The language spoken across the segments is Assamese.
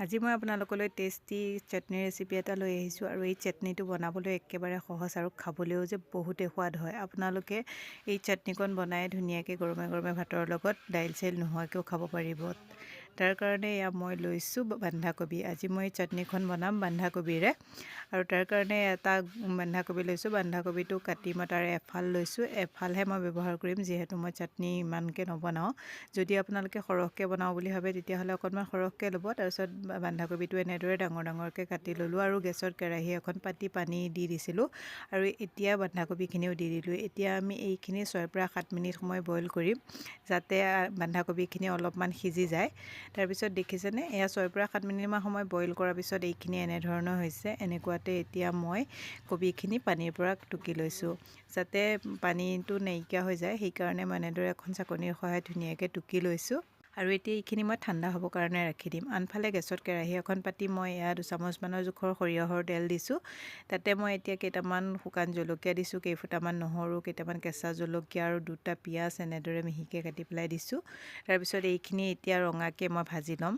আজি মই আপোনালোকলৈ টেষ্টি চাটনি ৰেচিপি এটা লৈ আহিছোঁ আৰু এই চাটনিটো বনাবলৈ একেবাৰে সহজ আৰু খাবলৈও যে বহুতেই সোৱাদ হয়। আপোনালোকে এই চাটনিকণ বনাই ধুনীয়াকৈ গৰমে গৰমে ভাতৰ লগত দাইল চাইল নোহোৱাকৈও খাব পাৰিব। তাৰ কাৰণে এয়া মই লৈছোঁ বন্ধাকবি। আজি মই চাটনিখন বনাম বন্ধাকবিৰে আৰু তাৰ কাৰণে এটা বন্ধাকবি লৈছোঁ। বন্ধাকবিটো কাটি মই তাৰে এফাল লৈছোঁ, এফালহে মই ব্যৱহাৰ কৰিম যিহেতু মই চাটনি ইমানকৈ নবনাওঁ। যদি আপোনালোকে সৰহকৈ বনাওঁ বুলি ভাবে তেতিয়াহ'লে অকণমান সৰহকৈ ল'ব। তাৰপিছত বন্ধাকবিটো এনেদৰে ডাঙৰ ডাঙৰকৈ কাটি ল'লোঁ আৰু গেছত কেৰাহী এখন পাতি পানী দি দিছিলোঁ আৰু এতিয়া বন্ধাকবিখিনিও দি দিলোঁ। এতিয়া আমি এইখিনি 6 পৰা 7 মিনিট সময় বইল কৰিম যাতে বন্ধাকবিখিনি অলপমান সিজি যায়। তাৰপিছত দেখিছেনে এয়া 6 পৰা 7 মিনিটমান সময় বইল কৰাৰ পিছত এইখিনি এনেধৰণৰ হৈছে। এনেকুৱাতে এতিয়া মই কবিখিনি পানীৰ পৰা টুকি লৈছোঁ যাতে পানীটো নাইকিয়া হৈ যায়, সেইকাৰণে মই এনেদৰে এখন চাকনিৰ সহায়ত ধুনীয়াকৈ টুকি লৈছোঁ। আৰু এতিয়া এইখিনি মই ঠাণ্ডা হ'বৰ কাৰণে ৰাখি দিম। আনফালে গেছত কেৰাহী এখন পাতি মই এয়া 2 চামুচমানৰ জোখৰ সৰিয়হৰ তেল দিছোঁ। তাতে মই এতিয়া কেইটামান শুকান জলকীয়া দিছোঁ, কেইফুটামান নহৰু, কেইটামান কেঁচা জলকীয়া আৰু 2টা পিঁয়াজ এনেদৰে মিহিকৈ কাটি পেলাই দিছোঁ। তাৰপিছত এইখিনি এতিয়া ৰঙাকৈ মই ভাজি ল'ম।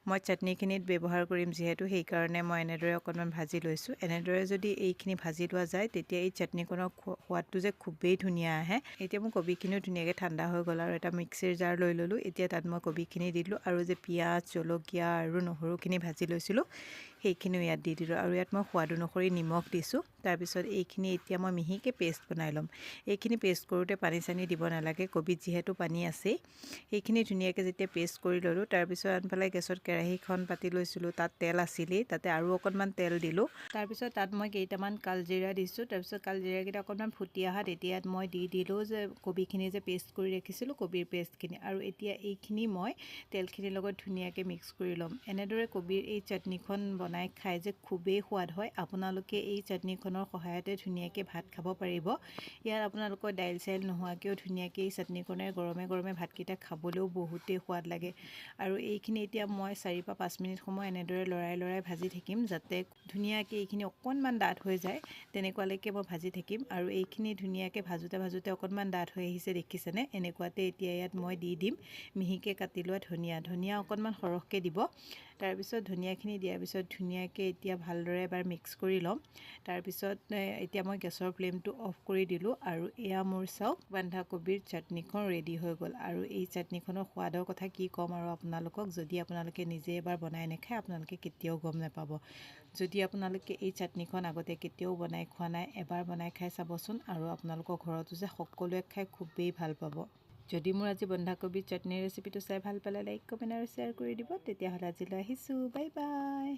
মই চাটনিখিনিত ব্যৱহাৰ কৰিম যিহেতু সেইকাৰণে মই এনেদৰে অকণমান ভাজি লৈছোঁ। এনেদৰে যদি এইখিনি ভাজি লোৱা যায় তেতিয়া এই চাটনিখনৰ সোৱাদটো যে খুবেই ধুনীয়া আহে। এতিয়া মোৰ কবিখিনিও ধুনীয়াকৈ ঠাণ্ডা হৈ গ'ল আৰু এটা মিক্সিৰ জাৰ লৈ ল'লোঁ। এতিয়া তাত মই কবিখিনি দিলোঁ আৰু যে পিঁয়াজ জলকীয়া আৰু নহৰুখিনি ভাজি লৈছিলোঁ সেইখিনিও ইয়াত দি দিলোঁ আৰু ইয়াত মই সোৱাদ অনুসৰি নিমখ দিছোঁ। তাৰপিছত এইখিনি এতিয়া মই মিহিকৈ পেষ্ট বনাই ল'ম। এইখিনি পেষ্ট কৰোঁতে পানী চানী দিব নালাগে, কবিত যিহেতু পানী আছেই। সেইখিনি ধুনীয়াকৈ যেতিয়া পেষ্ট কৰি ল'লোঁ তাৰপিছত আনফালে গেছত কেৰাহীখন পাতি লৈছিলোঁ, তাত তেল আছিলেই, তাতে আৰু অকণমান তেল দিলোঁ। তাৰপিছত তাত মই কেইটামান কালজিৰা দিছোঁ। তাৰপিছত কালজিৰাকেইটা অকণমান ফুটি অহাত এতিয়া মই দি দিলোঁ যে কবিখিনি যে পেষ্ট কৰি ৰাখিছিলোঁ কবিৰ পেষ্টখিনি, আৰু এতিয়া এইখিনি মই তেলখিনিৰ লগত ধুনীয়াকৈ মিক্স কৰি ল'ম। এনেদৰে কবিৰ এই চাটনিখন বনাই খাই যে খুবেই সোৱাদ হয়। আপোনালোকে এই চাটনিখনৰ সহায়তে ধুনীয়াকৈ ভাত খাব পাৰিব। ইয়াত আপোনালোকৰ দাইল চাইল নোহোৱাকৈও ধুনীয়াকৈ এই চাটনিখনে গৰমে গৰমে ভাতকেইটা খাবলৈও বহুতেই সোৱাদ লাগে। আৰু এইখিনি এতিয়া মই 4 পৰা 5 মিনিট সময় এনেদৰে লৰাই লৰাই ভাজি থাকিম যাতে ধুনীয়াকৈ এইখিনি অকণমান ডাঠ হৈ যায়, তেনেকুৱালৈকে মই ভাজি থাকিম। আৰু এইখিনি ধুনীয়াকৈ ভাজোঁতে ভাজোঁতে অকণমান ডাঠ হৈ আহিছে, দেখিছেনে? এনেকুৱাতে এতিয়া ইয়াত মই দি দিম মিহিকৈ কাটি লোৱা ধনিয়া অকণমান সৰহকৈ দিব। তাৰপিছত ধনিয়াখিনি দিয়াৰ পিছত ধুনীয়াকৈ এতিয়া ভালদৰে এবাৰ মিক্স কৰি ল'ম। তাৰপিছত এতিয়া মই গেছৰ ফ্লেমটো অফ কৰি দিলোঁ আৰু এয়া মোৰ চাওক বন্ধাকবিৰ চাটনিখন ৰেডি হৈ গ'ল। আৰু এই চাটনিখনৰ সোৱাদৰ কথা কি ক'ম আৰু আপোনালোকক, যদি আপোনালোকে নিজে এবাৰ বনাই নাখায় আপোনালোকে কেতিয়াও গম নাপাব। যদি আপোনালোকে এই চাটনিখন আগতে কেতিয়াও বনাই খোৱা নাই, এবাৰ বনাই খাই চাবচোন আৰু আপোনালোকৰ ঘৰতো যে সকলোৱে খাই খুবেই ভাল পাব। যদি মোৰ আজি বন্ধাকবিৰ চাটনিৰ ৰেচিপিটো চাই ভাল পালে লাইক কমেণ্ট আৰু শ্বেয়াৰ কৰি দিব। তেতিয়াহ'লে আজিলৈ আহিছোঁ, বাই বাই।